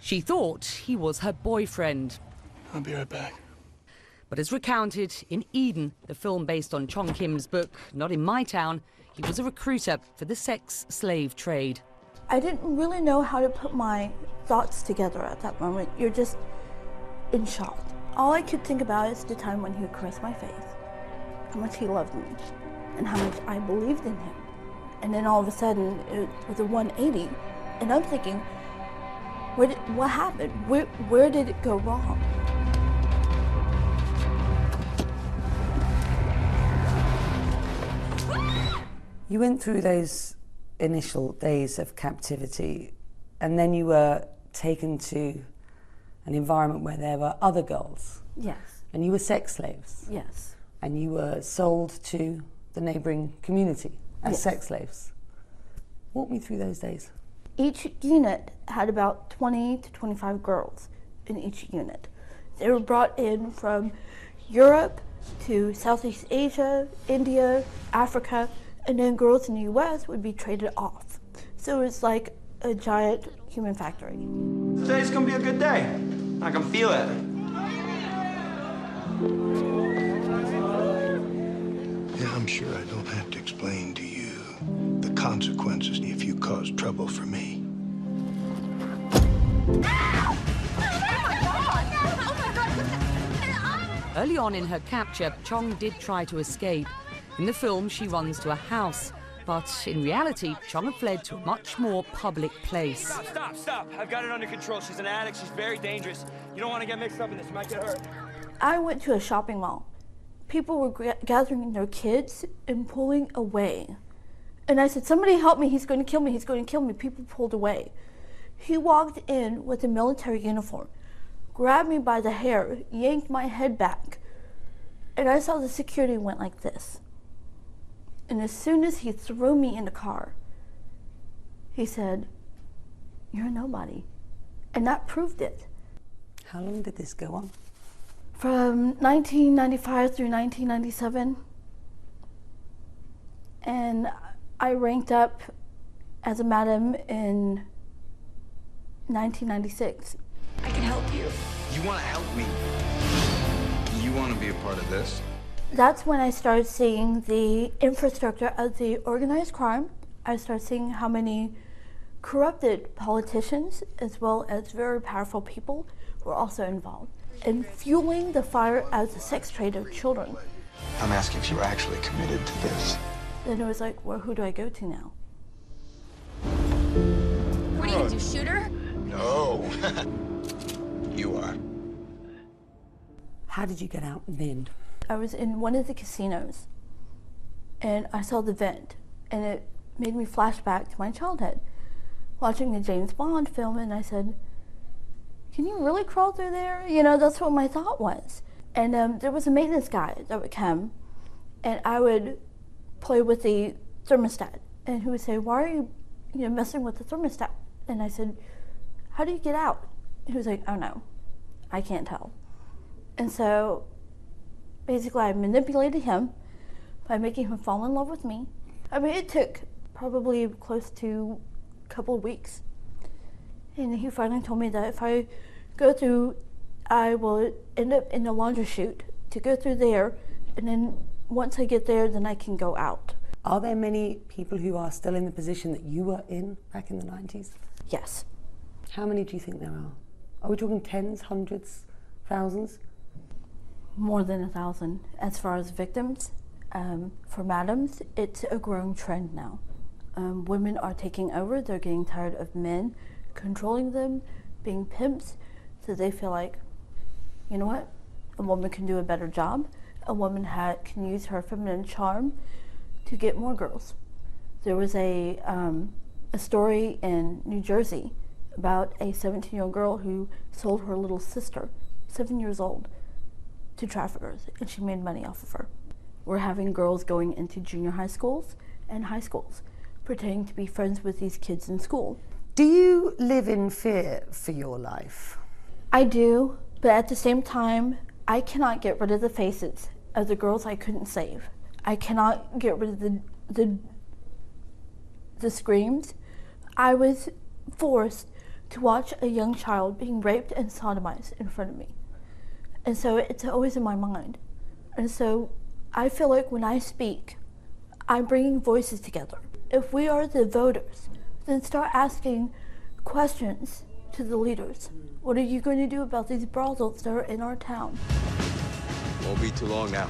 She thought he was her boyfriend. I'll be right back. But as recounted in Eden, the film based on Chong Kim's book, Not in My Town, he was a recruiter for the sex slave trade. I didn't really know how to put my thoughts together at that moment. You're just in shock. All I could think about is the time when he would caress my face, how much he loved me, and how much I believed in him. And then all of a sudden, it was a 180, and I'm thinking, what happened? Where did it go wrong? You went through those initial days of captivity, and then you were taken to an environment where there were other girls. Yes. And you were sex slaves. Yes. And you were sold to the neighbouring community as Yes. sex slaves. Walk me through those days. Each unit had about 20 to 25 girls in each unit. They were brought in from Europe to Southeast Asia, India, Africa, and then girls in the US would be traded off. So it was like a giant human factory. Today's gonna be a good day. I can feel it. Yeah, I'm sure I don't have to explain to you the consequences if you cause trouble for me. Early on in her capture, Chong did try to escape. In the film, she runs to a house. But in reality, Chong had fled to a much more public place. Stop. I've got it under control. She's an addict. She's very dangerous. You don't want to get mixed up in this. You might get hurt. I went to a shopping mall. People were gathering their kids and pulling away. And I said, somebody help me, he's going to kill me, he's going to kill me. People pulled away. He walked in with a military uniform, grabbed me by the hair, yanked my head back, and I saw the security went like this. And as soon as he threw me in the car, he said, "You're a nobody." And that proved it. How long did this go on? From 1995 through 1997. And I ranked up as a madam in 1996. I can help you. You want to help me? You want to be a part of this? That's when I started seeing the infrastructure of the organized crime. I started seeing how many corrupted politicians as well as very powerful people were also involved in fueling the fire as a sex trade of children. I'm asking if you're actually committed to this. Then it was like, well, who do I go to now? What are you gonna do, shoot her? No. You are. How did you get out in the end? I was in one of the casinos and I saw the vent and it made me flash back to my childhood, watching the James Bond film, and I said, can you really crawl through there? You know, that's what my thought was. And there was a maintenance guy that would come and I would play with the thermostat and he would say, why are you messing with the thermostat? And I said, how do you get out? He was like, oh no, I can't tell. And so basically I manipulated him by making him fall in love with me. I mean, it took probably close to a couple of weeks. And he finally told me that if I go through, I will end up in the laundry chute to go through there, and then once I get there, then I can go out. Are there many people who are still in the position that you were in back in the 90s? Yes. How many do you think there are? Are we talking tens, hundreds, thousands? More than 1,000 as far as victims. For madams, it's a growing trend now. Women are taking over. They're getting tired of men controlling them, being pimps, so they feel like, you know what, a woman can do a better job. A woman can use her feminine charm to get more girls. There was a story in New Jersey about a 17-year-old girl who sold her little sister, 7 years old, to traffickers, and she made money off of her. We're having girls going into junior high schools and high schools, pretending to be friends with these kids in school. Do you live in fear for your life? I do, but at the same time, I cannot get rid of the faces of the girls I couldn't save. I cannot get rid of the screams. I was forced to watch a young child being raped and sodomized in front of me. And so it's always in my mind. And so I feel like when I speak, I'm bringing voices together. If we are the voters, then start asking questions to the leaders. What are you going to do about these brothels that are in our town? Won't be too long now.